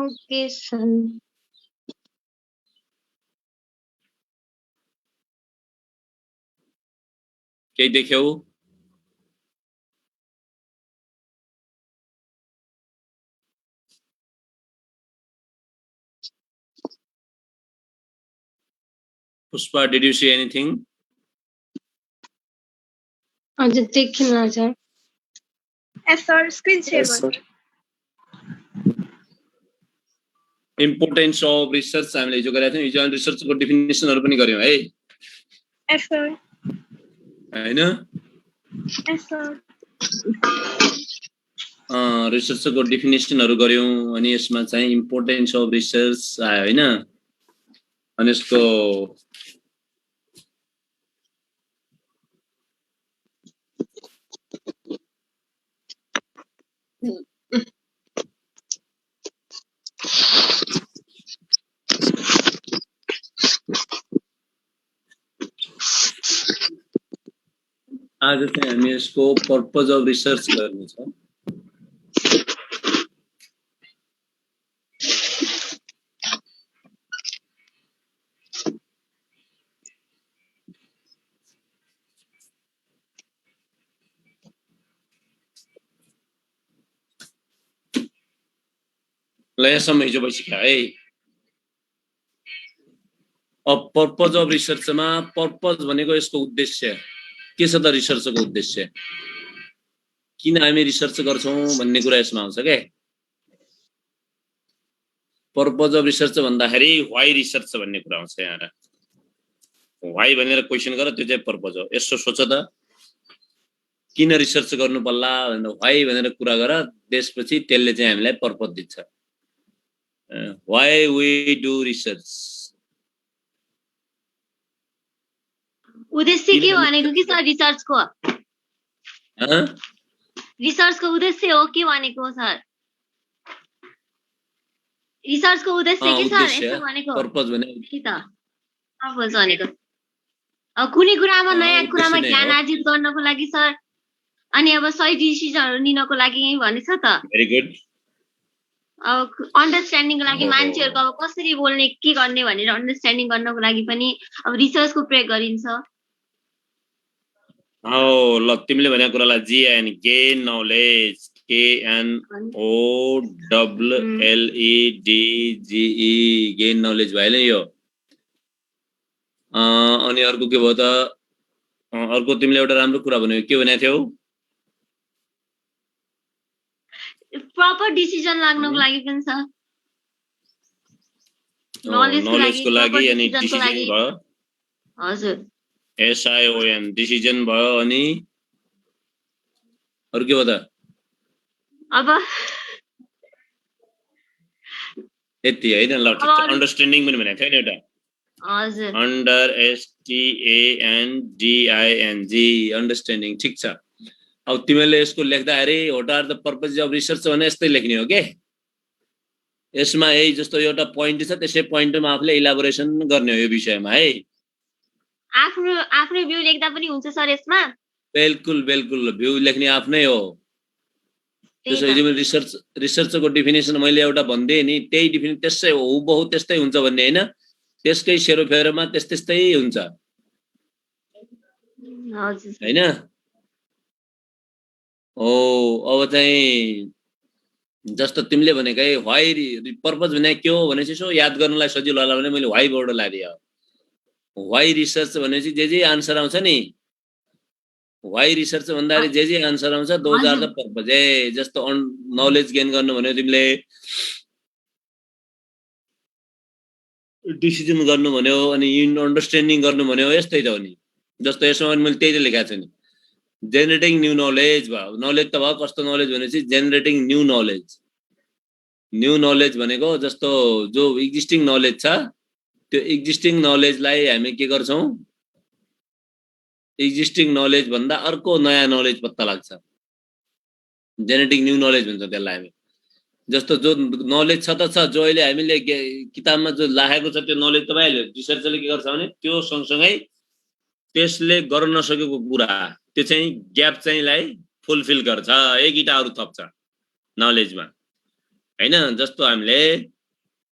Location केही देख्यौ Pushpa, did you see anything? अझ देखिन sir Yes, sir. Screen share. Yes, sir. Importance of research हामीले हिजो गरेका थियौं। हिजो हामी रिसर्चको डेफिनेसनहरु पनि गर्यौं है। Yes, sir. हैन? Yes, sir. रिसर्चको डेफिनेसनहरु गर्यौं अनि यसमा चाहिँ इम्पोर्टेन्स अफ रिसर्च आयो हैन? अनि यसको आज चाहिँ हामी यसको पर्पज अफ रिसर्च गर्ने छ। ल यसम्म हिजो भइसक्यो है। अब पर्पज अफ रिसर्चमा पर्पज भनेको यसको उद्देश्य के छ त रिसर्चको उद्देश्य किन हामी रिसर्च गर्छौं भन्ने कुरा यसमा आउँछ के पर्पज अफ रिसर्च भन्दाखेरि व्हाई रिसर्च भन्ने कुरा आउँछ यहाँ व्हाई भनेर क्वेशन गर त्यो चाहिँ पर्पज हो यसो सोच त किन रिसर्च गर्नु पर्ला भनेर व्हाई भनेर कुरा गर त्यसपछि त्यसले चाहिँ हामीलाई पर्पज दिन्छ व्हाई वी डु रिसर्च उद्देश्य के भनेको कि सर रिसर्चको रिसर्चको उद्देश्य हो के भनेको सर रिसर्चको उद्देश्य के सर यसो भनेको पर्पज भने के त पर्पज भनेको कुनै कुरामा नयाँ कुरामा ज्ञान आर्जित गर्नको लागि सर अनि अब सही डिसिजनहरु लिनको लागि भनेछ त भेरी गुड अब अन्डरस्ट्यान्डिङको लागि मान्छेहरुको अब कसरी बोल्ने के गर्ने भनेर अन्डरस्ट्यान्डिङ गर्नको लागि पनि अब रिसर्चको प्रयोग गरिन्छ ल तिमीले भनेको कुरालाई जीएन gain knowledge KNOWLEDGE gain knowledge भयो नि यो अनि अर्को के भयो त अर्को तिमीले एउटा राम्रो कुरा भन्यौ के भनेको थियौ प्रपर डिसिजन लाग्नको लागि पनि छ नलेजको लागि अनि डिसिजन भयो हजुर SION डिसिजन भयो अनि अरु के भयो त अब यति हैन ल ठीक छ अन्डरस्ट्यान्डिङ पनि भनेको थियो नि एउटा हजुर UNDERSTANDING अन्डरस्ट्यान्डिङ ठीक छ अब तिमीले यसको लेख्दाखेरि what are the purpose of research भने यस्तै लेख्ने हो के यसमा यही जस्तो एउटा प्वाइन्ट छ त्यसै प्वाइन्टमा आफूले इलाबोरेसन गर्ने हो यो विषयमा है आफ्नो भ्यू लेख्दा पनि हुन्छ सर यसमा बिल्कुल बिल्कुल भ्यू लेख्ने आफ्नै हो त्यसो हिजो रिसर्चको डेफिनेसन मैले एउटा भन्दै नि त्यही डेफिनेसन त्यसै हो बहु त्यस्तै हुन्छ भन्ने हैन त्यसकै सेरोफेरोमा त्यस्तै हुन्छ हजुर हैन अब चाहिँ जस्तो तिमीले भनेकै व्हाई पर्पज भने के हो भनेपछि सो याद गर्नलाई सजिलो होला भने मैले व्हाई बोर्ड लादिए व्हाई रिसर्च भनेपछि जे आन्सर आउँछ नि व्हाई रिसर्च भन्दाखेरि जे आन्सर आउँछ दोज आर द पर्पज जस्तो नलेज गेन गर्नु भन्यो तिमीले डिसिजन गर्नु भन्यो अनि अन्डरस्ट्यान्डिङ गर्नु भन्यो यस्तै त हो नि जस्तो यसमा मैले त्यही त लेखेको छु नि जेनेरेटिङ न्यू नलेज भयो नलेज त भयो कस्तो नलेज भनेपछि जेनेरेटिङ न्यू नलेज भनेको जस्तो जो एक्जिस्टिङ नलेज छ त्यो एक्जिस्टिङ नलेजलाई हामी के गर्छौं एक्जिस्टिङ नलेज भन्दा अर्को नयाँ नलेज पत्ता लाग्छ जेनेटिक न्यू नलेज भन्छ त्यसलाई हामी जस्तो जो नलेज छ त छ जो अहिले हामीले किताबमा जो लेखेको छ त्यो नलेज तपाईले रिसर्चले के गर्छ भने त्यो सँगसँगै त्यसले गर्न नसकेको कुरा त्यो चाहिँ ग्याप चाहिँ लाई फुलफिल गर्छ एक इटा अरु थप्छ नलेजमा हैन जस्तो हामीले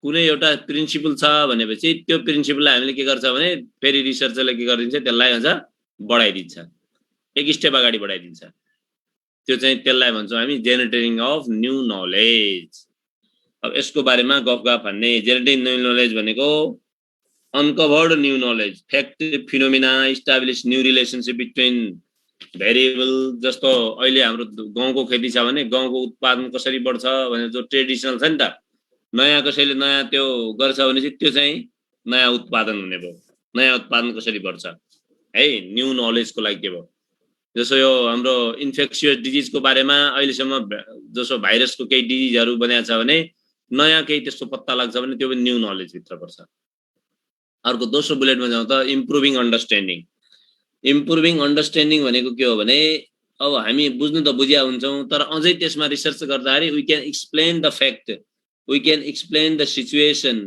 कुनै एउटा प्रिन्सिपल छ भनेपछि त्यो प्रिन्सिपललाई हामीले के गर्छ भने फेरि रिसर्चरले के गरिदिन्छ त्यसलाई अझ बढाइदिन्छ एक स्टेप अगाडि बढाइदिन्छ त्यो चाहिँ त्यसलाई भन्छौँ हामी जेनेरेटिङ अफ न्यू नलेज अब यसको बारेमा गफ भन्ने जेनेरेटिङ न्यू नलेज भनेको uncovered new knowledge fact phenomena establish new relationship between variable जस्तो अहिले हाम्रो गाउँको खेती छ भने गाउँको उत्पादन कसरी बढ्छ भने जो ट्रेडिसनल छ नि त नयाँ कसैले नयाँ त्यो गर्छ भने चाहिँ त्यो चाहिँ नयाँ उत्पादन हुने भयो नयाँ उत्पादन कसरी बढ्छ है न्यू नलेजको लागि के भयो जसो यो हाम्रो इन्फेक्सियस डिजिजको बारेमा अहिलेसम्म जसो भाइरसको केही डिजिजहरू बनाएको छ भने नयाँ केही त्यस्तो पत्ता लाग्छ भने त्यो पनि न्यू नलेज भित्र पर्छ अर्को दोस्रो बुलेटमा जाउँ त इम्प्रुभिङ अन्डरस्ट्यान्डिङ भनेको के हो भने अब हामी बुझ्नु त बुझिया हुन्छौँ तर अझै त्यसमा रिसर्च गर्दाखेरि we can explain the fact we can explain the situation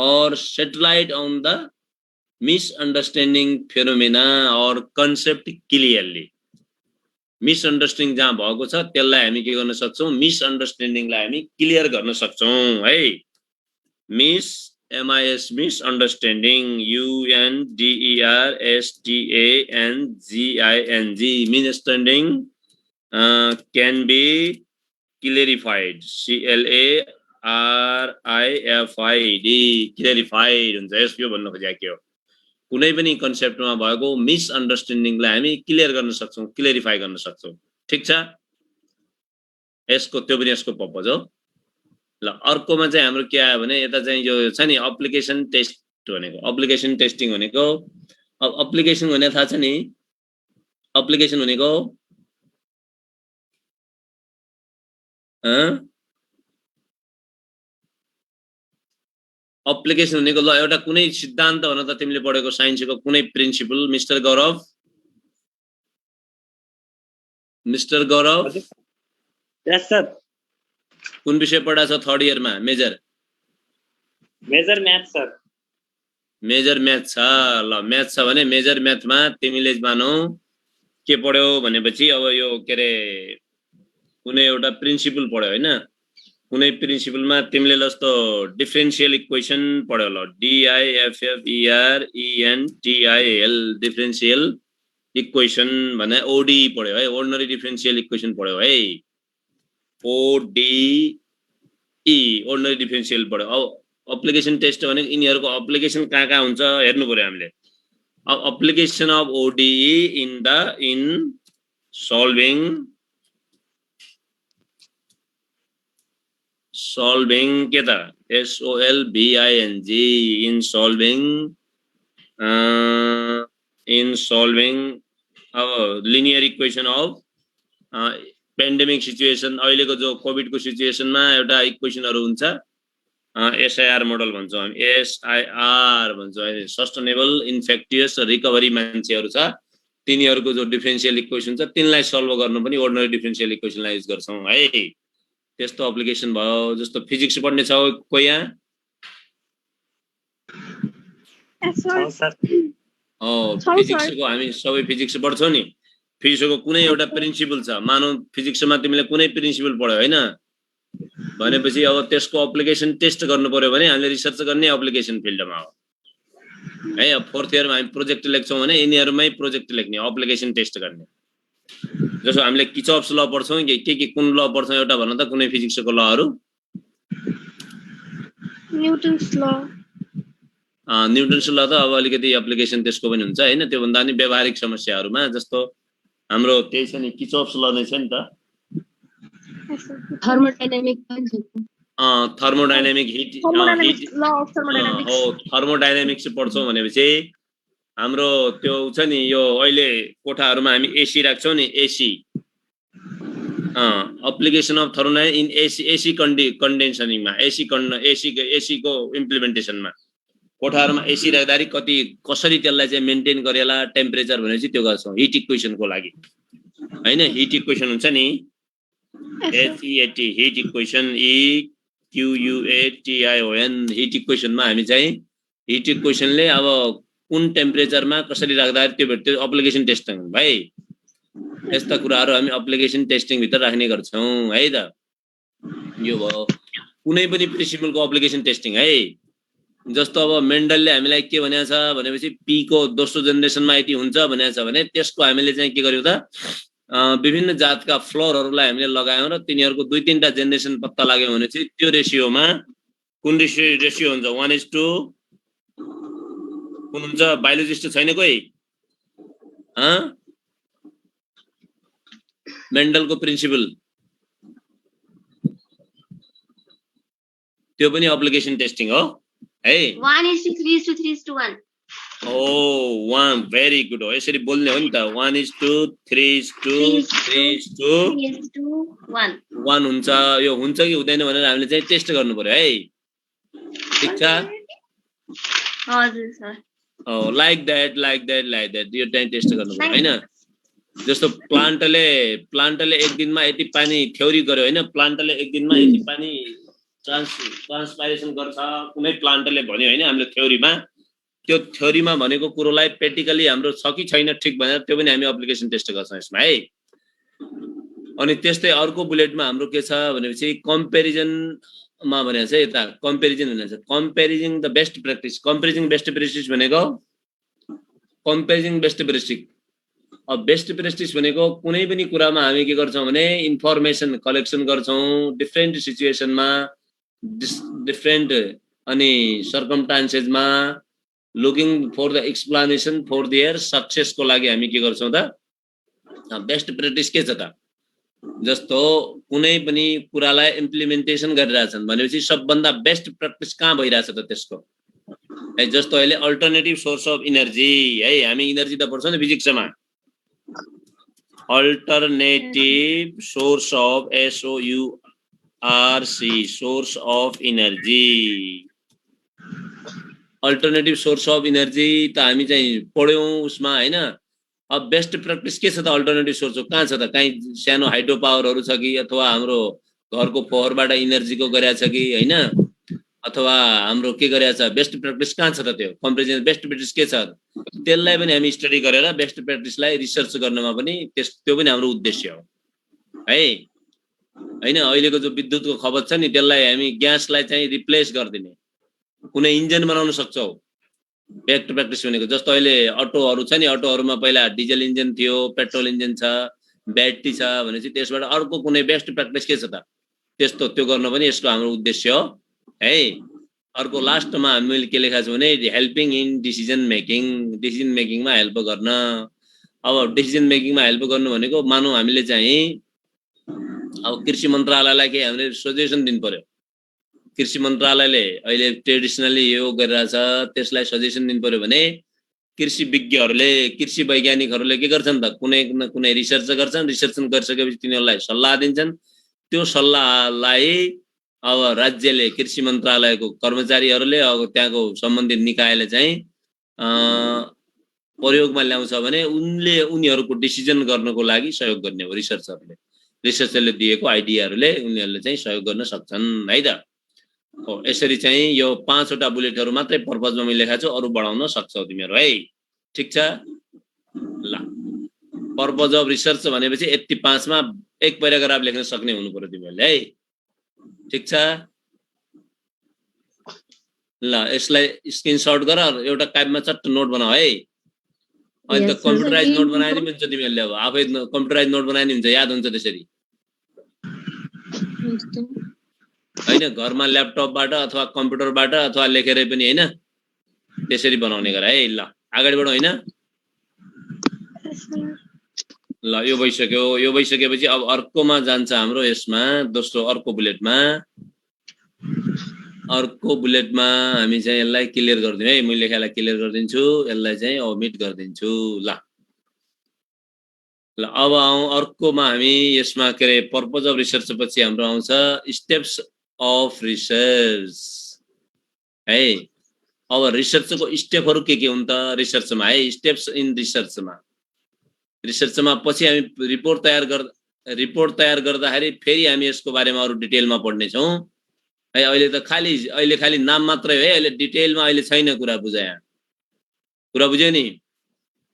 or set light on the misunderstanding phenomena or concept clearly misunderstanding जहाँ भएको छ त्यसलाई हामी के गर्न सक्छौँ मिसअन्डरस्ट्यान्डिङलाई हामी क्लियर गर्न सक्छौँ है misunderstanding understanding misunderstanding can be clarified clarified हुन्छ यसको भन्नु खोजेको के हो कुनै पनि कन्सेप्टमा भएको मिसअन्डरस्ट्यान्डिङलाई हामी क्लियर गर्न सक्छौँ क्लियरिफाई गर्न सक्छौँ ठीक छ यसको त्यो पनि यसको पर्पज हो ल अर्कोमा चाहिँ हाम्रो के आयो भने यता चाहिँ यो छ नि एप्लिकेसन टेस्ट भनेको एप्लिकेसन टेस्टिङ भनेको अब एप्लिकेसन भने थाहा छ नि एप्लिकेसन भनेको एप्लिकेसन भनेको ल एउटा कुनै सिद्धान्त भन त तिमीले पढेको साइन्सको कुनै प्रिन्सिपल मिस्टर गौरव यस सर कुन विषय पढाछ थर्ड इयरमा major math sir major math छ ल म्याथ छ भने मेजर म्याथमा तिमीले मानौ के पढ्यौ भनेपछि अब यो के रे कुनै एउटा प्रिन्सिपल पढ्यौ हैन कुनै प्रिन्सिपलमा तिमीले जस्तो डिफरेन्शियल इक्वेसन पढ्यौ ल DIFFERENTIAL डिफरेन्शियल इक्वेसन भने ODE पढ्यौ है अर्डिनरी डिफरेन्शियल इक्वेसन पढ्यौ है ODE अर्डिनरी डिफरेन्शियल पढ्यौ अब एप्लिकेसन टेस्ट भने यिनीहरुको एप्लिकेसन कहाँ हुन्छ हेर्नु पर्यो हामीले अब application of ODE in solving के त SOLVING in solving अब linear equation of pandemic situation अहिलेको जो कोभिड को सिचुएसनमा एउटा इक्वेसनहरु हुन्छ SIR मोडल भन्छौं हामी SIR भन्छौं सस्टेनेबल इन्फेक्टियस रिकभरी मान्छेहरु छ तिनीहरुको जो डिफरेन्शियल इक्वेसन छ तिनलाई सल्भ गर्न पनि अर्डिनरी डिफरेन्शियल इक्वेसनलाई युज गर्छौं है त्यस्तो एप्लिकेसन भयो जस्तो फिजिक्स पढ्ने छ कोही यहाँ फिजिक्सको हामी सबै फिजिक्स पढ्छौं नि फिजिक्सको कुनै एउटा प्रिन्सिपल छ मानौ फिजिक्समा तिमीले कुनै प्रिन्सिपल पढ्यौ हैन भनेपछि अब त्यसको एप्लिकेसन टेस्ट गर्नु पर्यो भने हामीले रिसर्च गर्ने एप्लिकेसन फिल्डमा हो है अब फोर्थ इयरमा हामी प्रोजेक्ट लेख्छौं भने यिनीहरुमै प्रोजेक्ट लेख्ने एप्लिकेसन टेस्ट गर्ने जसो हामीले किचअप्स ल पढ्छौं के कुन ल पढ्छौं एउटा भन्न त कुनै फिजिक्सको लहरु न्यूटन्स ल न्यूटन्स ल त अब अलिकति एप्लिकेसन त्यसको पनि हुन्छ हैन त्यो भन्दा नि व्यावहारिक समस्याहरुमा जस्तो हाम्रो त्यही छ नि किचअप्स ल नै छ नि त थर्मोडायनामिक थर्मोडायनामिक हिट हो थर्मोडायनामिक्स पढ्छौं भनेपछि हाम्रो त्यो छ नि यो अहिले कोठाहरुमा हामी एसी राख्छौं नि AC application of thermodynamic in AC कन्डेन्सनिङमा एसी को इम्प्लिमेन्टेसनमा कोठाहरुमा एसी राख्दाखेरि कसरी त्यसलाई चाहिँ मेन्टेन गरेला टेम्परेचर भनेपछि त्यो गर्छौं हिट इक्वेसनको लागि हैन हिट इक्वेसन हुन्छ नि HEAT heat equation EQUATION heat इक्वेसनमा हामी चाहिँ हिट इक्वेसनले अब कुन टेम्परेचरमा कसरी राख्दाखेरि त्यो एप्लिकेसन टेस्टिङ भाइ यस्ता कुराहरु हामी एप्लिकेसन टेस्टिङ भित्र राख्ने गर्छौं है त यो भयो कुनै पनि प्रिन्सिपलको एप्लिकेसन टेस्टिङ है। जस्तो अब मेन्डलले हामीलाई के भनेको छ भनेपछि पी को दोस्रो जेनेरेसनमा यति हुन्छ भनेको छ भने त्यसको हामीले चाहिँ के गर्यौं त विभिन्न जातका फ्लोरहरूलाई हामीले लगायौं र तिनीहरूको 2-3टा जेनेरेसन पत्ता लाग्यो भने चाहिँ त्यो रेशियोमा कुन रेशियो हुन्छ 1:2 कुन हुन्छ बायोलोजिस्ट छैन कोही मेन्डलको प्रिन्सिपल त्यो पनि एप्लिकेसन टेस्टिङ हो है 1:3:3:1 Oh, 1 very good हो यसरी बोल्ने हो नि त 1:3:3:1 1 हुन्छ यो हुन्छ कि हुँदैन भनेर हामीले चाहिँ टेस्ट गर्नु पर्यो है ठीक छ हजुर सर Oh, like that यो चाहिँ टेस्ट गर्नु पर्यो हैन जस्तो प्लान्टले एक दिनमा यति पानी थ्योरी गर्यो हैन प्लान्टले एक दिनमा यति पानी ट्रान्सपाइरेसन गर्छ कुनै प्लान्टले भन्यो हैन हामीले थ्योरीमा त्यो थ्योरीमा भनेको कुरोलाई प्र्याक्टिकली हाम्रो छ कि छैन ठीक भनेर त्यो पनि हामी एप्लिकेसन टेस्ट गर्छौं यसमा है अनि त्यस्तै अर्को बुलेटमा हाम्रो के छ भनेपछि कम्पेरिजन मा भने चाहिँ यता कम्पेरिजन भन्छ comparing the best practice comparing best practice भनेको कम्पेरिजिङ बेस्ट प्र्याक्टिस अब बेस्ट प्र्याक्टिस भनेको कुनै पनि कुरामा हामी के गर्छौं भने इन्फर्मेसन कलेक्सन गर्छौं डिफरेन्ट सिचुएसनमा डिफरेन्ट अनि सर्कमस्टान्सेसमा looking for the explanation for their success को लागि हामी के गर्छौं त बेस्ट प्र्याक्टिस के छ त जस्तो कुनै पनि कुरालाई इम्प्लिमेन्टेसन गरिरहेछन् भनेपछि सबभन्दा बेस्ट प्र्याक्टिस कहाँ भइराछ त त्यसको है जस्तो अहिले अल्टरनेटिभ सोर्स अफ एनर्जी है हामी एनर्जी त पढ्छौं नि फिजिक्समा alternative source of SOURC source of energy alternative source of energy त हामी चाहिँ पढ्यौं उसमा हैन अब बेस्ट प्र्याक्टिस के छ त अल्टरनेटिभ सोर्स कहाँ छ त कहीं सानो हाइड्रो पावरहरु छ कि अथवा हाम्रो घरको फोहोरबाट एनर्जीको गरेछ कि हैन अथवा हाम्रो के गरेछ बेस्ट प्र्याक्टिस कहाँ छ त त्यो कम्पेरिजन बेस्ट प्र्याक्टिस के छ त्यसलाई पनि हामी स्टडी गरेर बेस्ट प्र्याक्टिसलाई रिसर्च गर्नमा पनि त्यो पनि हाम्रो उद्देश्य हो है हैन अहिलेको जो विद्युतको खपत छ नि त्यसलाई हामी ग्यासलाई चाहिँ रिप्लेस गर्दिने कुनै इन्जिन बनाउन सक्छौ बेस्ट प्र्याक्टिस भनेको जस्तो अहिले अटोहरु छ नि अटोहरुमा पहिला डिजल इन्जिन थियो पेट्रोल इन्जिन छ ब्याट्री छ भनेपछि त्यसबाट अर्को कुनै बेस्ट प्र्याक्टिस के छ त त्यस्तो त्यो गर्न पनि यसको हाम्रो उद्देश्य हो है अर्को लास्टमा हामीले के लेखा छ भने हेल्पिङ इन डिसिजन मेकिङमा हेल्प गर्न अब डिसिजन मेकिङमा हेल्प गर्नु भनेको मानौ हामीले चाहिँ अब कृषि मन्त्रालयलाई के हामीले सजेसन दिनु पर्यो कृषि मन्त्रालयले अहिले ट्रेडिसनली यो गरिरहेछ त्यसलाई सजेसन दिनु पर्यो भने कृषि विज्ञहरूले कृषि वैज्ञानिकहरूले के गर्छन् त कुनै न कुनै रिसर्च गर्छन् रिसर्च गरिसकेपछि तिनीहरूलाई सल्लाह दिन्छन् त्यो सल्लाहलाई अब राज्यले कृषि मन्त्रालयको कर्मचारीहरूले अब त्यहाँको सम्बन्धित निकायले चाहिँ प्रयोगमा ल्याउँछ भने उनीहरूको डिसिजन गर्नको लागि सहयोग गर्ने हो रिसर्चरले दिएको आइडियाहरूले उनीहरूले चाहिँ सहयोग गर्न सक्छन् है त हो यसरी चाहिँ यो 5 वटा बुलेटहरु मात्रै पर्पजमा मैले लेखेको छु अरु बढाउन सक्छौ तिमीहरु है ठीक छ ल पर्पज अफ रिसर्च भनेपछि यति 5 मा एक प्याराग्राफ लेख्न सक्ने हुनु पर्यो तिमीहरुले है ठीक छ ल यसलाई स्क्रिनशट गर एउटा कापीमा चट्ट नोट बनाऊ है अनि त कम्प्युटराइज नोट बनाइदिनु हुन्छ तिमीहरुले अब आफै कम्प्युटराइज नोट बनाइदिनु हुन्छ याद हुन्छ त्यसरी हैन घरमा ल्यापटपबाट अथवा कम्प्युटरबाट अथवा लेखेरै पनि हैन त्यसरी बनाउने गर है ल अगाडि बढौ हैन ल यो भइसकेपछि अब अर्कोमा जान्छ हाम्रो यसमा दोस्रो अर्को बुलेटमा हामी चाहिँ यसलाई क्लियर गर्दियौ है मैले लेखेलाई क्लियर गर्दिन्छु यसलाई चाहिँ ओमिट गर्दिन्छु ल अब अर्कोमा हामी यसमा के रे पर्पज अफ रिसर्च पछि हाम्रो आउँछ स्टेप्स अफ रिसर्च है अब रिसर्चको स्टेपहरु के हुन् त रिसर्चमा है स्टेप्स इन रिसर्चमा पछि हामी रिपोर्ट तयार गर्दाखेरि फेरि हामी यसको बारेमा अरु डिटेलमा पढ्ने छौं है अहिले त खाली नाम मात्रै हो है अहिले डिटेलमा अहिले छैन कुरा बुझ्यो नि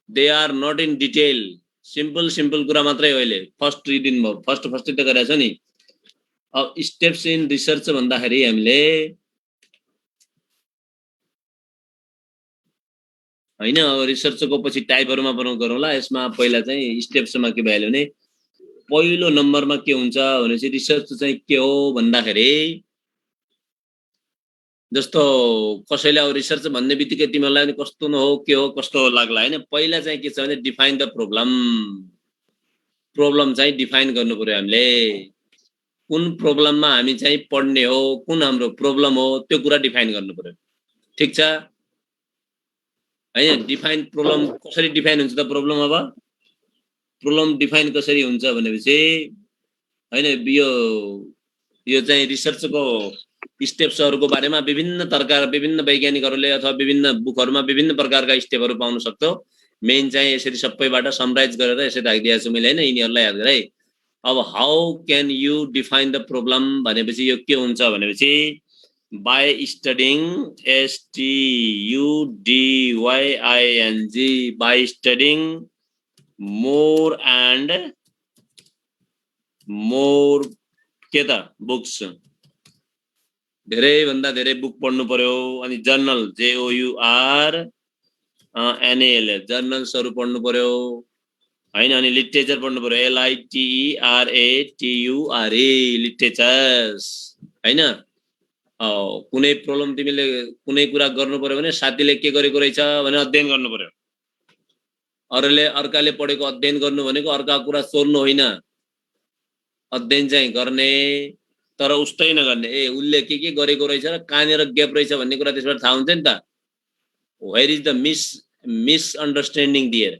they are not in detail simple कुरा मात्रै हो अहिले फर्स्ट रिडिङ भयो फर्स्ट त गरेछ नि अब स्टेप्स इन रिसर्च भन्दाखेरि हामीले हैन अब रिसर्चको पछि टाइपहरुमा गरौँला। यसमा पहिला चाहिँ स्टेप्समा के भइहाल्यो भने पहिलो नम्बरमा के हुन्छ भनेपछि रिसर्च चाहिँ के हो भन्दाखेरि जस्तो कसैले अब रिसर्च भन्ने बित्तिकै तिमीहरुलाई नि कस्तो न हो के हो कस्तो लाग्ला हैन। पहिला चाहिँ के छ भने डिफाइन द प्रब्लम चाहिँ डिफाइन गर्नु पर्यो हामीले। कुन प्रब्लममा हामी चाहिँ पढ्ने हो, कुन हाम्रो प्रब्लम हो त्यो कुरा डिफाइन गर्नु पर्यो। ठीक छ हैन। डिफाइन प्रब्लम कसरी डिफाइन हुन्छ त प्रब्लम? अब प्रब्लम डिफाइन कसरी हुन्छ भनेपछि हैन यो चाहिँ रिसर्चको स्टेप्सहरुको बारेमा विभिन्न वैज्ञानिकहरुले अथवा विभिन्न बुकहरुमा विभिन्न प्रकारका स्टेपहरु पाउन सक्छौ। मेन चाहिँ यसरी सबैबाट समराइज गरेर यसरी राखिदिएको छु मैले हैन। यिनीहरुलाई याद गरे। अब how can you define the problem भनेपछि यो के हुन्छ भनेपछि by studying STUDYING by studying more and more के त बुक्स धेरै भन्दा धेरै बुक पढ्नु पर्यो। अनि जर्नल JOURNAL जर्नल्सहरु पढ्नु पर्यो हैन। अनि लिटरेचर पढ्नु पर्यो LITERATURE लिटरेचर्स हैन। कुनै प्रब्लम तिमीले कुनै कुरा गर्नु पर्यो भने साथीले के गरेको रहेछ भने अध्ययन गर्नु पर्यो। अर्काले पढेको अध्ययन गर्नु भनेको अर्काको कुरा सोध्नु होइन। अध्ययन चाहिँ गर्ने तर उस्तै नगर्ने। उले के गरेको रहेछ र कहाँनेर ग्याप रहेछ भन्ने कुरा त्यसबाट थाहा हुन्छ नि त। Where is the misunderstanding there,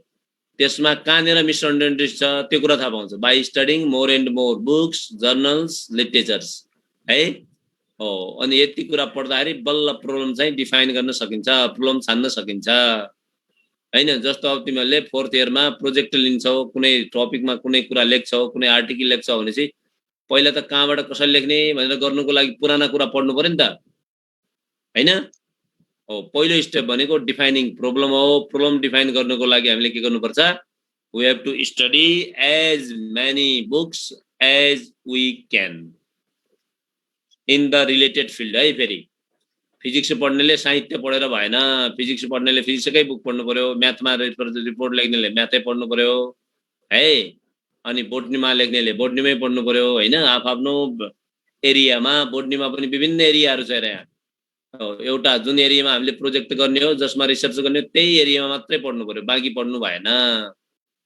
त्यसमा कहाँनेर मिसअन्डरस्ट्यान्डिङ छ त्यो कुरा थाहा पाउँछ। By studying more and more books journals literatures है। अनि यति कुरा पढ्दाखेरि बल्ल प्रब्लम चाहिँ डिफाइन गर्न सकिन्छ, प्रब्लम छान्न सकिन्छ हैन। जस्तो अब तिमीहरुले 4th इयरमा प्रोजेक्ट लिन्छौ, कुनै टपिकमा कुनै कुरा लेख्छौ, कुनै आर्टिकल लेख्छौ भनेपछि पहिला त कहाँबाट कसरी लेख्ने भनेर गर्नुको लागि पुराना कुरा पढ्नु पर्यो नि त हैन। पहिलो स्टेप भनेको डिफाइनिङ प्रब्लम हो। प्रब्लम डिफाइन गर्नको लागि हामीले के गर्नुपर्छ? We have to study as many books as we can in the related field है। फेरि फिजिक्स पढ्नेले साहित्य पढेर भएन, फिजिक्स पढ्नेले फिजिक्सकै बुक पढ्नु पर्यो, म्याथमा रिपोर्ट लेख्नेले म्याथै पढ्नु पर्यो है। अनि बोटनीमा लेख्नेले बोटनीमै पढ्नु पर्यो हैन। आफ्नो एरियामा बोटनीमा पनि विभिन्न एरियाहरु छ र यहाँ। एउटा जुन एरियामा हामीले प्रोजेक्ट गर्ने हो, जसमा रिसर्च गर्ने हो, त्यही एरियामा मात्रै पढ्नु पर्यो, बाँकी पढ्नु भएन।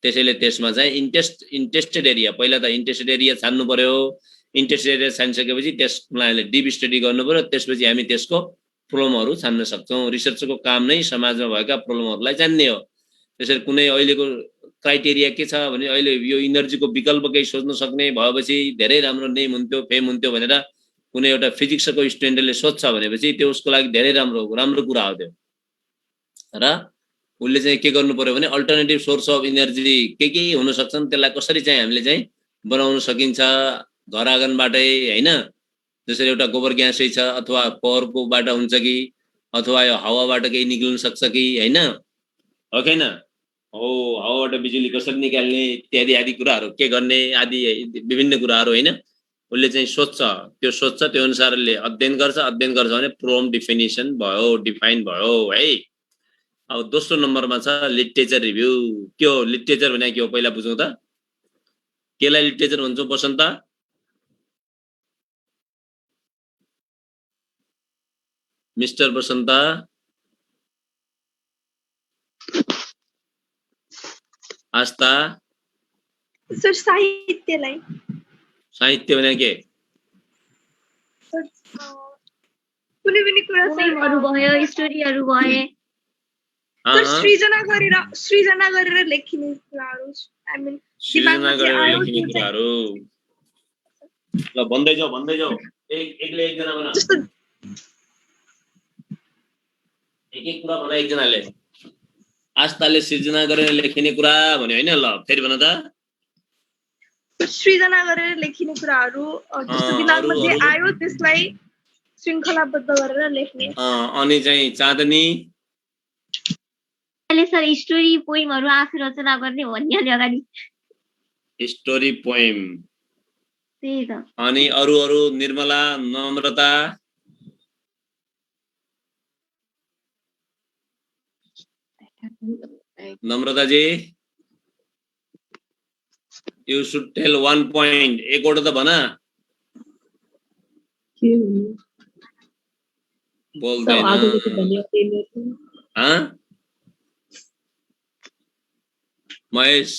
त्यसैले त्यसमा चाहिँ इन्ट्रेस्टेड एरिया, पहिला त इन्ट्रेस्टेड एरिया छान्नु पर्यो। इन्ट्रेस्टेड एरिया छानिसकेपछि त्यसलाई हामीले डीप स्टडी गर्नु पर्यो। त्यसपछि हामी त्यसको प्रब्लमहरु छान्न सक्छौं। रिसर्चको काम नै समाजमा भएका प्रब्लमहरुलाई जान्ने हो। त्यसैले कुनै अहिलेको क्राइटेरिया के छ भने अहिले यो इनर्जीको विकल्प केही सोच्न सक्ने भएपछि धेरै राम्रो नेम हुन्थ्यो, फेम हुन्थ्यो भनेर कुनै एउटा फिजिक्सको स्टुडेन्टले सोच्छ भनेपछि त्यो उसको लागि धेरै राम्रो कुरा हो त्यो। र उले चाहिँ के गर्नु पर्यो भने अल्टरनेटिभ सोर्स अफ एनर्जी के हुन सक्छन्, त्यसलाई कसरी चाहिँ हामीले चाहिँ बनाउन सकिन्छ घर आँगनबाटै हैन। जसरी एउटा गोबर ग्यासै छ अथवा पवरकोबाट हुन्छ कि अथवा यो हावाबाट केही निक्लिन सक्छ कि हैन, हो कि हैन? हावाबाट बिजुली कसरी निकाल्ने इत्यादि आदि कुराहरु के गर्ने आदि विभिन्न कुराहरु हैन। उले चाहिँ सोच्छ, त्यो अनुसारले अध्ययन गर्छ भने प्रब्लम डिफिनिसन भयो, डिफाइन भयो है। अब दोस्रो नम्बरमा छ लिटरेचर रिभ्यू। के हो लिटरेचर भने? के हो पहिला बुझौं त। केलाई लिटरेचर भन्छौ बसन्त? मिस्टर बसन्त आस्था सर साहित्यलाई साहित्य भने के? कुनै पनि कुरा पोएमहरु भयो, स्टोरीहरु भए, सृजना गरेर लेखिने कुराहरु। आई मिन सृजना गरेर लेखिने कुराहरु। ल भन्दै जाऊ एकले एकजना भन, एक कुरा भन एकजनाले। आस्थाले सृजना गरेर लेखिने कुरा भन्यो हैन। ल फेरि भन त। सृजना गरेर लेखिने कुराहरु जस्तो दिमागमा जे आयो त्यसलाई श्रृंखलाबद्ध गरेर लेख्ने। अनि चाहिँ चाँदनी अहिले सर स्टोरी पोइमहरु आफै रचना गर्ने भन्ने अगाडि स्टोरी पोइम त्यही त अनि अरू निर्मला नम्रता नम्रता जी यू शुड टेल 1 point एकवटा त भन बोल्दैन हाँ महेश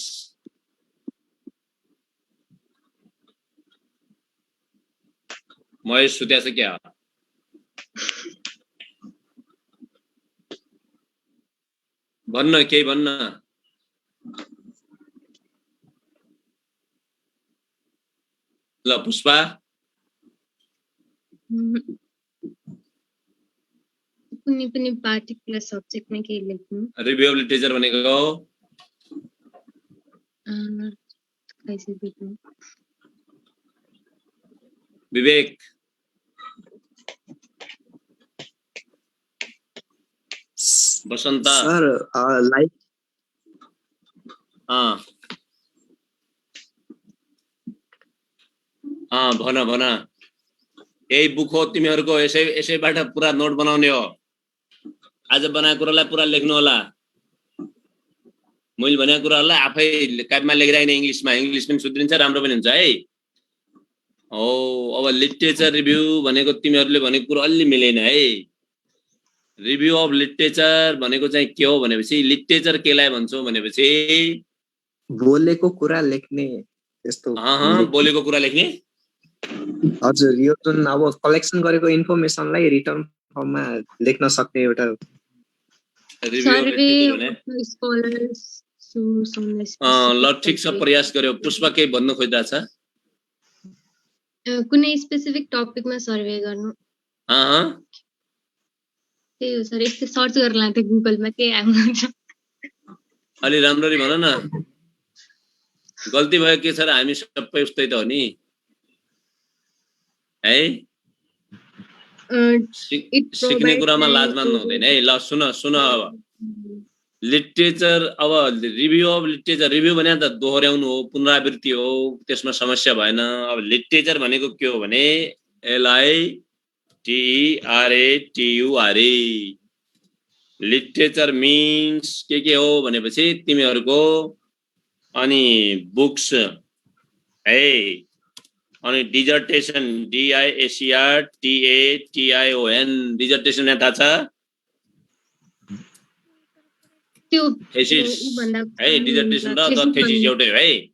सुत्या छ क्या भन्न केही भन्न ल पुष्पा कुनै पनि पार्टिकुलर सब्जेक्टमा केही लेख्नु रिभ्यू अफ लिटरेचर भनेको विवेक बसन्त सर लाइक भन यही बुक हो तिमीहरूको यसैबाट पुरा नोट बनाउने हो आज बनाएको कुरालाई पुरा लेख्नु होला मैले भनेको कुराहरूलाई आफै कापीमा लेखिराख्ने इङ्ग्लिसमा पनि सुध्रिन्छ राम्रो पनि हुन्छ है हो अब लिटरेचर रिभ्यू भनेको तिमीहरूले भनेको कुरा अलि मिलेन है रिभ्यू अफ लिटरेचर भनेको चाहिँ के हो भनेपछि लिटरेचर केलाई भन्छौ भनेपछि बोलेको कुरा लेख्ने त्यस्तो बोलेको कुरा लेख्ने हजुर यो जुन अब कलेक्सन गरेको इन्फर्मेसनलाई रिटर्न फर्ममा लेख्न सक्ने एउटा ल ठिक छ प्रयास गर्यो पुष्पा केही भन्नु खोजिरहेछ कुनै स्पेसिफिक टपिकमा सर्वे गर्नु त्यही हो सर यस्तो सर्च गरेर लान्थे गुगलमा के आउँछ अलि राम्ररी भन न गल्ती भयो के छ र हामी सबै उस्तै त हो नि है सिक्ने कुरामा लाज मान्नु हुँदैन है ल सुन अब लिटरेचर अब रिभ्यू अफ लिटरेचर रिभ्यू भने त दोहोर्याउनु हो पुनरावृत्ति हो त्यसमा समस्या भएन अब लिटरेचर भनेको के हो भने LITERATURE लिटरेचर मिन्स के हो भनेपछि तिमीहरूको अनि बुक्स है अनि डिजर्टेसन DISERTATION डिजर्टेसन यहाँ थाहा छ त्यो थेसिस है डिजर्टेसन र थेसिस एउटै हो है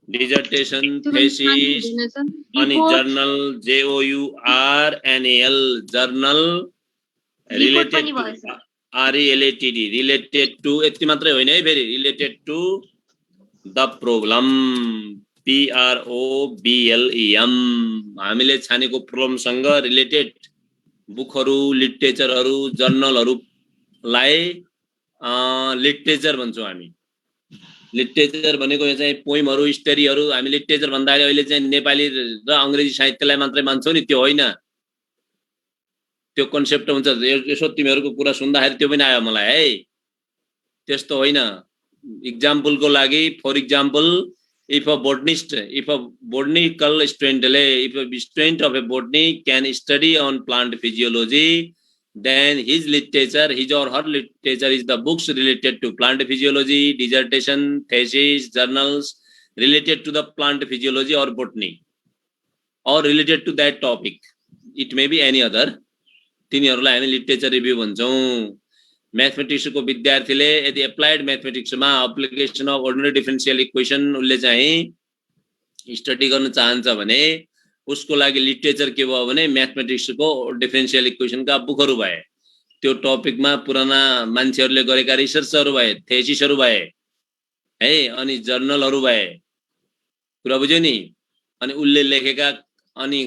डिजर्टेसन थेसिस अनि journal JOURNAL journal related RELATED related to यति मात्रै होइन है फेरि related to the problem PROBLEM हामीले छानेको प्रब्लमसँग रिलेटेड बुकहरू लिटरेचरहरू जर्नलहरूलाई लिटरेचर भन्छौँ हामी लिटरेचर भनेको यो चाहिँ पोइमहरू स्टोरीहरू हामी लिटरेचर भन्दाखेरि अहिले चाहिँ नेपाली र अङ्ग्रेजी साहित्यलाई मात्रै मान्छौँ नि त्यो होइन त्यो कन्सेप्ट हुन्छ यसो तिमीहरूको कुरा सुन्दाखेरि त्यो पनि आयो मलाई है त्यस्तो होइन इक्जाम्पलको लागि for example if a botanical student of a botany can study on plant physiology then his or her literature is the books related to plant physiology dissertation thesis journals related to the plant physiology or botany or related to that topic it may be any other तिनीहरूलाई हामी literature review भन्छौँ म्याथमेटिक्सको विद्यार्थीले यदि applied म्याथमेटिक्समा application of ordinary differential equation उसले चाहिँ study गर्न चाहन्छ भने उसको लागि लिटरेचर के भयो भने म्याथमेटिक्सको डिफरेन्शियल इक्वेसनका बुकहरू भए त्यो टपिकमा पुराना मान्छेहरूले गरेका रिसर्चहरू भए थेसिसहरू भए है अनि जर्नलहरू भए कुरा बुझ्यो नि अनि उसले लेखेका अनि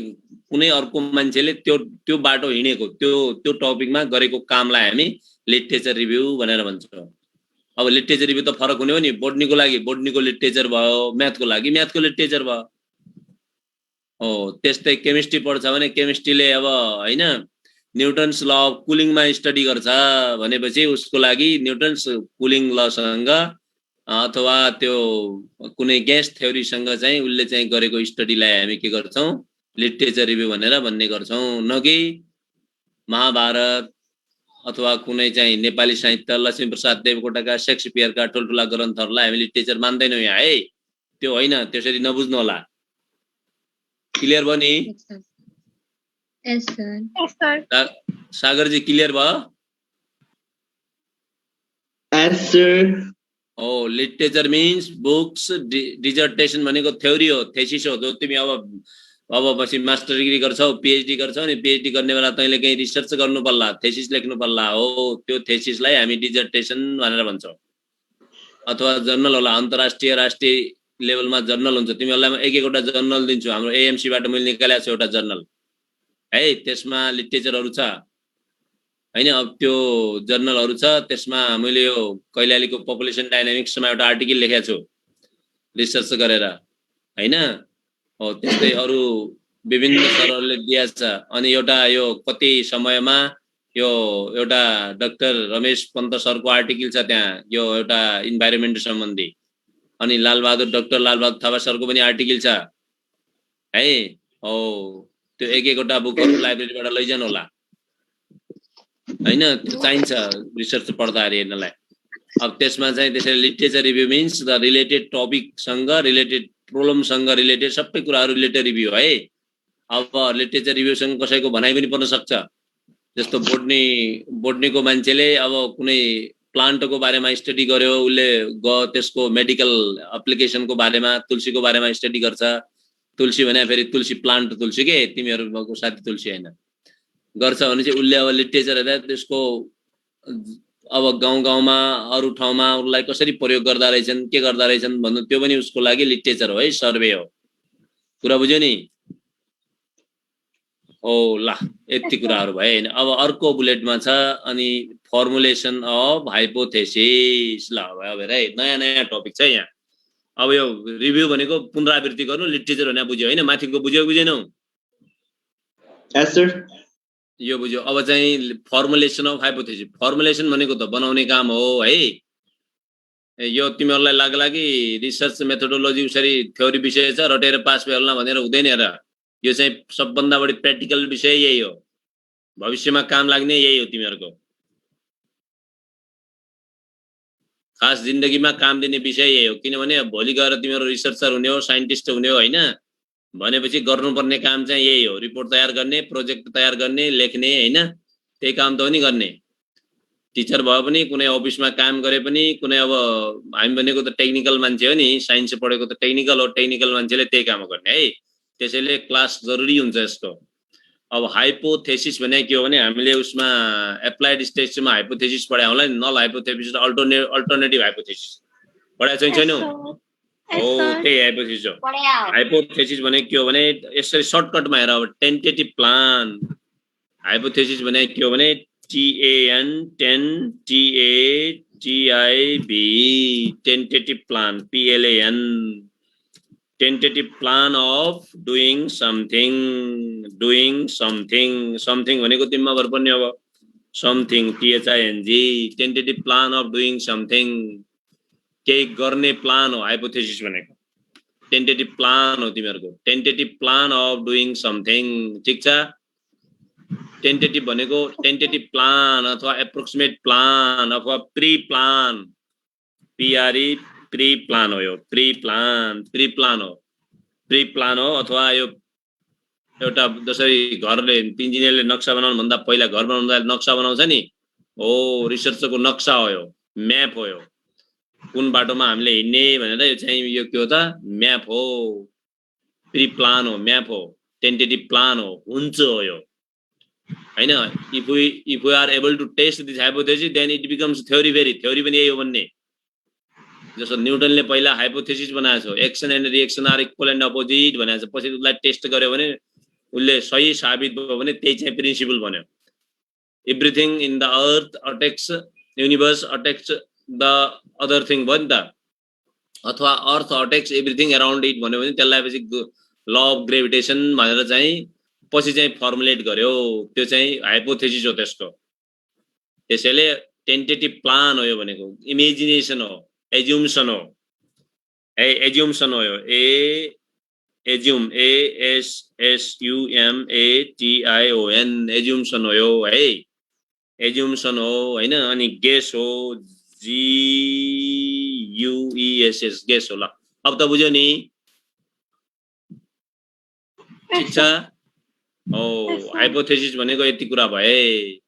कुनै अर्को मान्छेले त्यो बाटो हिँडेको त्यो टपिकमा गरेको कामलाई हामी लिटरेचर रिभ्यू भनेर भन्छौँ अब लिटरेचर रिभ्यू त फरक हुने हो नि बोटनीको लागि बोटनीको लिटरेचर भयो म्याथको लागि म्याथको लिटरेचर भयो हो त्यस्तै केमिस्ट्री पढ्छ भने केमिस्ट्रीले अब हैन न्युटन्स ल अफ कुलिङमा स्टडी गर्छ भनेपछि उसको लागि न्युटन्स कुलिङ लसँग अथवा त्यो कुनै ग्यास थ्योरीसँग चाहिँ उसले चाहिँ गरेको स्टडीलाई हामी के गर्छौं लिटरेचर रिभ्यू भनेर भन्ने गर्छौं न कि महाभारत अथवा कुनै चाहिँ नेपाली साहित्य लक्ष्मीप्रसाद देवकोटाका शेक्सपियरका ठुलठुला ग्रन्थहरूलाई हामी लिटरेचर मान्दैनौं यहाँ है त्यो होइन त्यसरी नबुझ्नु होला क्लियर भयो नि Yes, sir. Yes, sir. सागर जी क्लियर भयो Yes, sir. ओ लिटरेचर मीन्स बुक्स डिजर्टेसन भनेको थ्योरी हो थेसिस हो जो तिमी अब पछि मास्टर डिग्री गर्छौ पीएचडी गर्छौ नि पीएचडी गर्ने बेला तैले केही रिसर्च गर्नु पर्ला थेसिस लेख्नु पर्ला हो त्यो थेसिसलाई हामी डिजर्टेसन भनेर भन्छौं अथवा जर्नल होला अन्तर्राष्ट्रिय राष्ट्रिय लेभलमा जर्नल हुन्छ तिमीहरुलाई एक एकवटा जर्नल दिन्छु हाम्रो एएमसी बाट मैले निकालेको छु एउटा जर्नल है त्यसमा लिटरेचरहरु छ हैन अब त्यो जर्नलहरु छ त्यसमा मैले यो कैलालीको पपुलेसन डायनामिक्समा एउटा आर्टिकल लेखेको छु रिसर्च गरेर हैन हो त्यस्तै अरु विभिन्न सरहरुले दिएको छ अनि एउटा यो कति समयमा यो एउटा डाक्टर रमेश पन्त सरको आर्टिकल छ त्यहाँ यो एउटा इन्भाइरोमेन्ट सम्बन्धी अनि डाक्टर लालबहादुर थापा सरको पनि आर्टिकल छ है हो त्यो एक एकवटा बुकहरु लाइब्रेरीबाट लैजानु होला हैन चाहिन्छ रिसर्च पढ्दा हेर्नलाई अब त्यसमा चाहिँ त्यसरी literature review means the related topic सँग रिलेटेड प्रब्लम सँग रिलेटेड सबै कुराहरु रिलेटेड रिभ्यू है अब लिटरेचर रिभ्यू सँग कसैको भनाइ पनि पर्न सक्छ जस्तो बोटनीको मान्छेले अब कुनै प्लान्टको बारेमा स्टडी गर्यो उले त्यसको मेडिकल एप्लिकेसनको बारेमा तुलसीको बारेमा स्टडी गर्छ तुलसी भने फेरि तुलसी प्लान्ट तुलसी के तिमीहरुको साथी तुलसी हैन गर्छ भने चाहिँ उले अब लिटरेचर हेरेर त्यसको अब गाउँमा अरु ठाउँमा उलाई कसरी प्रयोग गर्दा रहेछन् के गर्दा रहेछन् भन्नु त्यो पनि उसको लागि लिटरेचर हो है सर्वे हो कुरा बुझ्यो नि ओ ल यति कुराहरु भए हैन अब अर्को बुलेटमा छ अनि फर्मुलेसन अफ हाइपोथेसिस ल भयो है नयाँ नयाँ टपिक छ यहाँ अब यो रिभ्यू भनेको पुनरावृत्ति गर्नु लिटरेचर भने बुझ्यो हैन माथिको बुझेनौ Yes, sir. यो बुझ्यो अब चाहिँ फर्मुलेसन अफ हाइपोथेसिस फर्मुलेसन भनेको त बनाउने काम हो है यो तिमीहरुलाई लाग्ला कि रिसर्च मेथोडोलोजी उसरी थ्योरी विषय छ रटेर पास भएला भनेर हुँदैन र यो चाहिँ सबभन्दा बढी प्र्याक्टिकल विषय यही हो भविष्यमा काम लाग्ने यही हो तिमीहरुको खास जिन्दगीमा काम दिने विषय यही हो किनभने भोलि गएर तिमीहरु रिसर्चर हुने हो साइन्टिस्ट हुने हो हैन भनेपछि गर्नुपर्ने काम चाहिँ यही हो रिपोर्ट तयार गर्ने प्रोजेक्ट तयार गर्ने लेख्ने हैन त्यही काम त हो नि गर्ने टिचर भए पनि कुनै अफिसमा काम गरे पनि कुनै अब हामी भनेको त टेक्निकल मान्छे हो नि साइन्स पढेको त टेक्निकल हो टेक्निकल मान्छेले त्यही काम गर्ने है त्यसैले क्लास जरुरी हुन्छ यसको अब हाइपोथेसिस भने के हो भने हामीले उसमा एप्लाइड स्टेजमा हाइपोथेसिस पढाए होला नि नल हाइपोथेसिस अल्टरनेटिभ हाइपोथेसिस पढाएको छैनौ हो त्यही हाइपोथेसिस हो हाइपोथेसिस भने के हो भने यसरी सर्टकटमा हेर अब टेन्टेटिभ प्लान हाइपोथेसिस भने के हो भने tentative plan PLAN tentative plan of doing something भनेको तिमीमा भर पर्ने अब something THING tentative plan of doing something केही गर्ने प्लान हो हाइपोथेसिस भनेको टेन्टेटिभ प्लान हो तिमीहरुको tentative plan of doing something ठीक छ टेन्टेटिभ भनेको टेन्टेटिभ प्लान अथवा एप्रोक्सिमेट प्लान अथवा प्री प्लान प्री प्लान हो यो प्री प्लान हो अथवा यो एउटा जसरी घरले इन्जिनियरले नक्सा बनाउनु भन्दा पहिला घर बनाउँदा नक्सा बनाउँछ नि हो रिसर्चको नक्सा हो यो म्याप हो यो कुन बाटोमा हामीले हिड्ने भनेर यो चाहिँ यो के हो त म्याप हो प्री प्लान हो म्याप हो टेन्टेटिभ प्लान हो हुन्छ हो यो हैन if we are able to test this hypothesis then it becomes theory पनि यही हो भन्ने जस्तो न्युटनले पहिला हाइपोथेसिस बनाएको छ action and reaction are equal and opposite भनेको छ पछि उसलाई टेस्ट गर्यो भने उले सही साबित भयो भने त्यही चाहिँ प्रिन्सिपल बन्यो everything in the earth attracts universe attracts the other thing भयो नि त अथवा earth attracts everything around it भन्यो भने त्यसलाई पछि ल अफ ग्रेभिटेसन भनेर चाहिँ पछि चाहिँ फर्मुलेट गर्यो त्यो चाहिँ हाइपोथेसिस हो त्यसको त्यसैले टेन्टेटिभ प्लान हो यो भनेको इमेजिनेसन हो एज्युम्सन हो है, एज्युम्सन हो यो एज्युम ASSUMATION एज्युम्सन हो यो है, एज्युम्सन हो हैन। अनि गेस हो GUESS गेस हो। ल अब त बुझ्यो नि, ठीक छ हो। हाइपोथेसिस भनेको यति कुरा भए,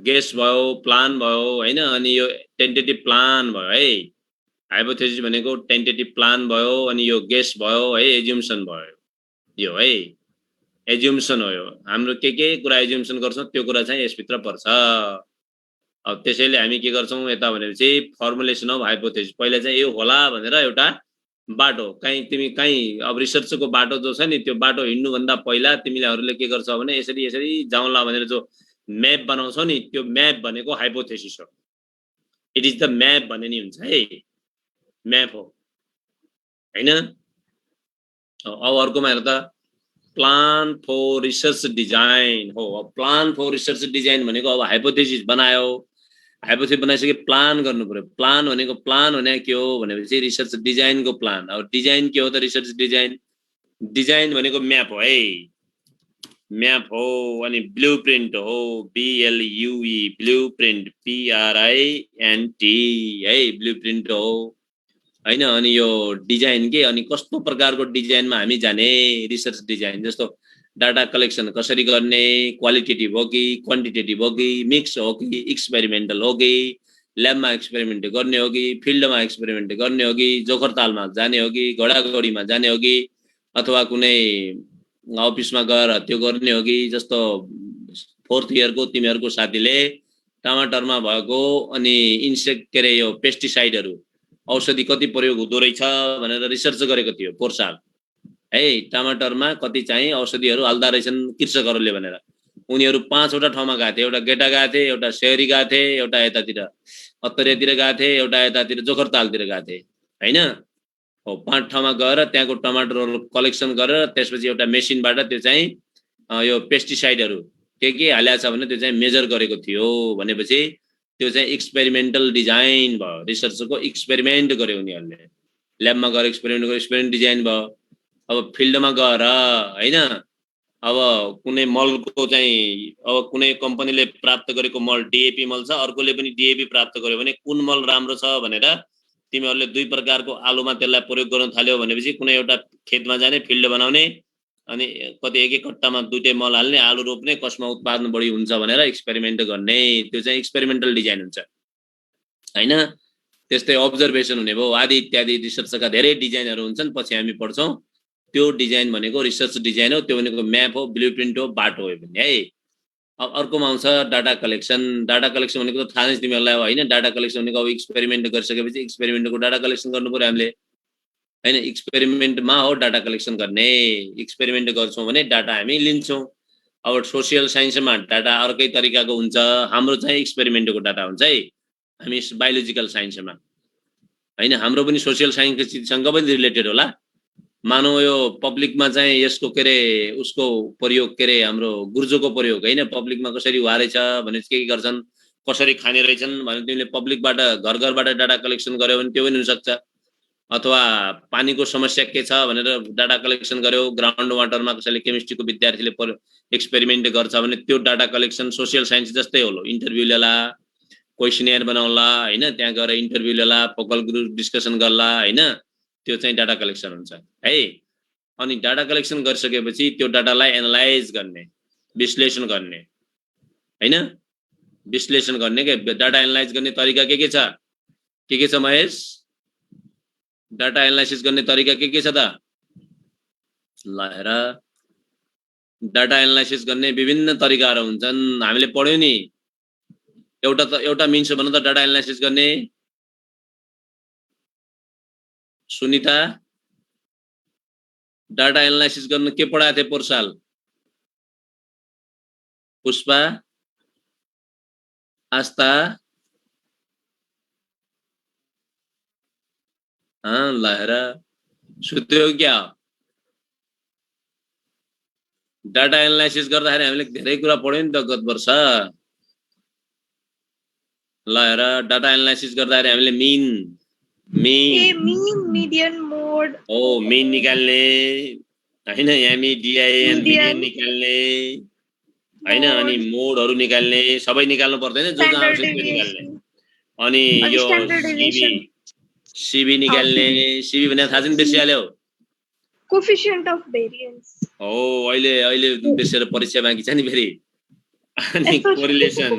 गेस भयो, प्लान भयो हैन, अनि यो टेन्टेटिभ प्लान भयो है। हाइपोथेसिस भनेको टेन्टेटिभ प्लान भयो, अनि यो गेस भयो है, एज्युम्सन भयो यो है, एज्युम्सन हो यो। हाम्रो के कुरा एज्युम्सन गर्छौं त्यो कुरा चाहिँ यसभित्र पर्छ। अब त्यसैले हामी के गर्छौं यता भनेपछि फर्मुलेसन अफ हाइपोथेसिस, पहिला चाहिँ यो होला भनेर एउटा बाटो, कहीँ तिमी कहीँ अब रिसर्चको बाटो जो छ नि त्यो बाटो हिँड्नु भन्दा पहिला तिमीहरूले के गर्छौ भने यसरी यसरी जाउँला भनेर जो म्याप बनाउँछौ नि त्यो म्याप भनेको हाइपोथेसिस हो। इट इज द म्याप भन्ने नि हुन्छ है, म्याप हो हैन। अब अर्कोमा हेर त, प्लान फर रिसर्च डिजाइन हो। अब प्लान फर रिसर्च डिजाइन भनेको अब हाइपोथेसिस बनायो, हाइपोथेसिस बनाइसके प्लान गर्नु पर्यो। प्लान भनेको प्लान भने के हो भनेपछि रिसर्च डिजाइनको प्लान। अब डिजाइन के हो त रिसर्च डिजाइन, डिजाइन भनेको म्याप हो है, म्याप हो। अनि ब्लुप्रिन्ट हो BLUE ब्लुप्रिन्ट PRINT है, ब्लुप्रिन्ट हो हैन। अनि यो डिजाइन के, अनि कस्तो प्रकारको डिजाइनमा हामी जाने रिसर्च डिजाइन, जस्तो डाटा कलेक्सन कसरी गर्ने, क्वालिटेटिभ हो कि क्वान्टिटेटिभ हो कि मिक्स हो कि एक्सपेरिमेन्टल हो कि ल्याबमा एक्सपेरिमेन्ट गर्ने हो कि फिल्डमा एक्सपेरिमेन्ट गर्ने हो कि जोखरतालमा जाने हो कि घोडाघोडीमा जाने हो कि अथवा कुनै अफिसमा गएर त्यो गर्ने हो कि। जस्तो 4th इयरको तिमीहरूको साथीले टमाटरमा भएको अनि इन्सेक्ट के अरे यो पेस्टिसाइडहरू औषधि कति प्रयोग हुँदो रहेछ भनेर रिसर्च गरेको थियो पोहोर साल है। टमाटरमा कति चाहिँ औषधिहरू हाल्दा रहेछन् कृषकहरूले भनेर उनीहरू 5वटा ठाउँमा गएको थिए। एउटा गेटा गएको थिए, एउटा सेहरी गएको थिए, एउटा यतातिर अत्तरियातिर गएको थिए, एउटा यतातिर जोखरतालतिर गएको थिए हैन। हो 5 ठाउँमा गएर त्यहाँको टमाटरहरू कलेक्सन गरेर त्यसपछि एउटा मेसिनबाट त्यो चाहिँ यो पेस्टिसाइडहरू के हालेको छ भने त्यो चाहिँ मेजर गरेको थियो। भनेपछि त्यो चाहिँ एक्सपेरिमेन्टल डिजाइन भयो, रिसर्चको एक्सपेरिमेन्ट गर्यो उनीहरूले, ल्याबमा गएर एक्सपेरिमेन्ट गर्यो, एक्सपेरिमेन्ट डिजाइन भयो। अब फिल्डमा गएर हैन, अब कुनै मलको चाहिँ अब कुनै कम्पनीले प्राप्त गरेको मल DAP मल छ, अर्कोले पनि DAP प्राप्त गर्यो भने कुन मल राम्रो छ भनेर तिमीहरूले 2 प्रकारको आलुमा त्यसलाई प्रयोग गर्न थाल्यो भनेपछि कुनै एउटा खेतमा जाने, फिल्ड बनाउने, अनि कति एक कट्टामा 2टै मल हाल्ने, आलु रोप्ने, कसमा उत्पादन बढी हुन्छ भनेर एक्सपेरिमेन्ट गर्ने, त्यो चाहिँ एक्सपेरिमेन्टल डिजाइन हुन्छ हैन। त्यस्तै अब्जर्भेसन हुने भयो आदि इत्यादि रिसर्चका धेरै डिजाइनहरू हुन्छन्, पछि हामी पढ्छौं। त्यो डिजाइन भनेको रिसर्च डिजाइन हो, त्यो भनेको म्याप हो, ब्लुप्रिन्ट हो, बाटो हो भन्ने है। अब अर्कोमा आउँछ डाटा कलेक्सन। डाटा कलेक्सन भनेको त थाहा नै तिमीहरूलाई अब हैन। डाटा कलेक्सन भनेको अब एक्सपेरिमेन्ट गरिसकेपछि एक्सपेरिमेन्टको डाटा कलेक्सन गर्नु पर्यो हामीले हैन। एक्सपेरिमेन्टमा हो डाटा कलेक्सन गर्ने, एक्सपेरिमेन्ट गर्छौं भने डाटा हामी लिन्छौं। अब सोसियल साइन्समा डाटा अर्कै तरिकाको हुन्छ, हाम्रो चाहिँ एक्सपेरिमेन्टको डाटा हुन्छ है। हामी बायोलोजिकल साइन्समा हैन, हाम्रो पनि सोसियल साइन्ससँग पनि रिलेटेड होला। मानौ यो पब्लिकमा चाहिँ यसको के अरे उसको प्रयोग के अरे हाम्रो गुर्जोको प्रयोग हैन, पब्लिकमा कसरी हुँदैछ भने के गर्छन्, कसरी खाने रहेछन् भने तिमीले पब्लिकबाट घर घरबाट डाटा कलेक्सन गर्यो भने त्यो पनि हुन सक्छ। अथवा पानीको समस्या के छ भनेर डाटा कलेक्सन गर्यो, ग्राउन्ड वाटरमा कसैले केमिस्ट्रीको विद्यार्थीले एक्सपेरिमेन्ट गर्छ भने त्यो डाटा कलेक्सन सोसियल साइन्स जस्तै होला। इन्टरभ्यु लेला, क्वेसनियर बनाउला हैन, त्यहाँ गएर इन्टरभ्यु लेला, फोकल ग्रुप डिस्कसन गर्ला हैन, त्यो चाहिँ डाटा कलेक्सन हुन्छ है। अनि डाटा कलेक्सन गरिसकेपछि त्यो डाटालाई एनालाइज गर्ने, विश्लेषण गर्ने हैन। विश्लेषण गर्ने के डाटा एनालाइज गर्ने तरिका के छ, के छ महेश? डाटा एनालाइसिस गर्ने तरिका के छ त? ल हेर, डाटा एनालाइसिस गर्ने विभिन्न तरिकाहरू हुन्छन्, हामीले पढ्यौ नि। एउटा मिन्स भन त डाटा एनालाइसिस गर्ने। सुनिता, डाटा एनालाइसिस गर्न के पढाएको थिए पोहोर साल? पुष्पा, आस्था, ल हेर सुत्यो क्या? डाटा एनालाइसिस गर्दाखेरि हामीले धेरै कुरा पढ्यौ नि त गत वर्ष। ल हेर, डाटा एनालाइसिस गर्दाखेरि हामीले मिन मीन median, mode. हो मीन निकाल्ने हैन यामी डिआइएन Median. मिडियन निकाल्ने हैन Mode. अनि मोडहरु निकाल्ने सबै निकाल्नु पर्दैन जो जहाँ Standard आवश्यक त्यो निकाल्ने deviation. अनि अनि यो standard सिबी deviation. सिबी निकाल्ने सिबी भने थाहा छ नि बिर्सिहाल्यो Coefficient of variance. हो अहिले अहिले बिर्सेर परीक्षा बाँकी छ नि फेरि अनि कोरिलेसन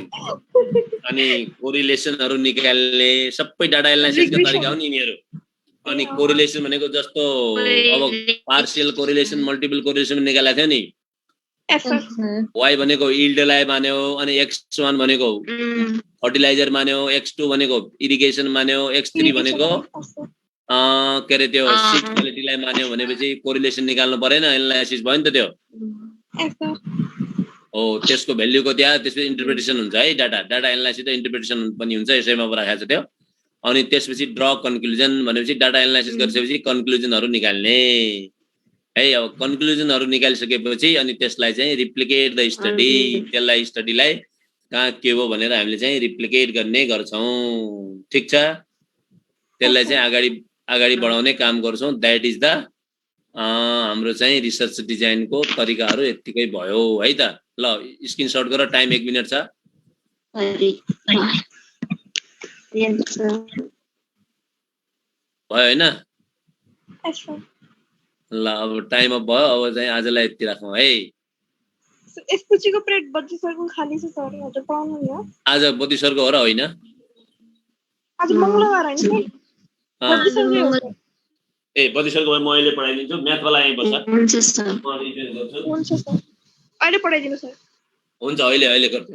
अनि कोरिलेसनहरु निकाल्ने सबै डाटा एनालाइसिसको तरिका हो नि यिनीहरु अनि कोरिलेसन भनेको जस्तो अब पार्शियल कोरिलेसन मल्टिपल कोरिलेसन निकालेको थियो नि Yes, sir. y भनेको यील्डलाई मान्यो अनि x1 भनेको फर्टिलाइजर मान्यो x2 भनेको इरिगेसन मान्यो x3 भनेको के रे त्यो सीड क्वालिटीलाई मान्यो भनेपछि कोरिलेसन निकाल्नु परेन एनालाइसिस भयो नि त त्यो Yes, sir. हो त्यसको भ्याल्युको त्यहाँ त्यसपछि इन्टरप्रिटेसन हुन्छ है डाटा एनालाइसिस र इन्टरप्रिटेसन पनि हुन्छ यसैमा राखेको छ त्यो अनि त्यसपछि ड्र कन्क्लुजन भनेपछि डाटा एनालाइसिस गरिसकेपछि कन्क्लुजनहरु निकाल्ने है अब कन्क्लुजनहरु निकालिसकेपछि अनि त्यसलाई चाहिँ रिप्लिकेट द स्टडी त्यसलाई स्टडीलाई कहाँ के हो भनेर हामीले चाहिँ रिप्लिकेट गर्ने गर्छौं ठीक छ त्यसलाई चाहिँ अगाडि बढाउने काम गर्छौं दैट इज द हाम्रो चाहिँ रिसर्च डिजाइनको तरिकाहरु यतिकै भयो है त ल स्क्रिनशट गर टाइम 1 मिनेट छ भयो हैन Yes, sir. ल अब टाइम अप भयो अब चाहिँ आजलाई यति राखौं है यसपछिको पिरियड बत्ती सरको खाली छ सर हजुर पढाउनु नि आज बत्ती सरको हो र होइन आज मंगलबार हैन सर बत्ती सरको हो ए बत्ती सरको म अहिले पढाइदिन्छु म्याथ वाला यही बस्छ हुन्छ सर म रिभिजन गर्छु हुन्छ सर अहिले पढाइदिनु सर हुन्छ अहिले गर्छु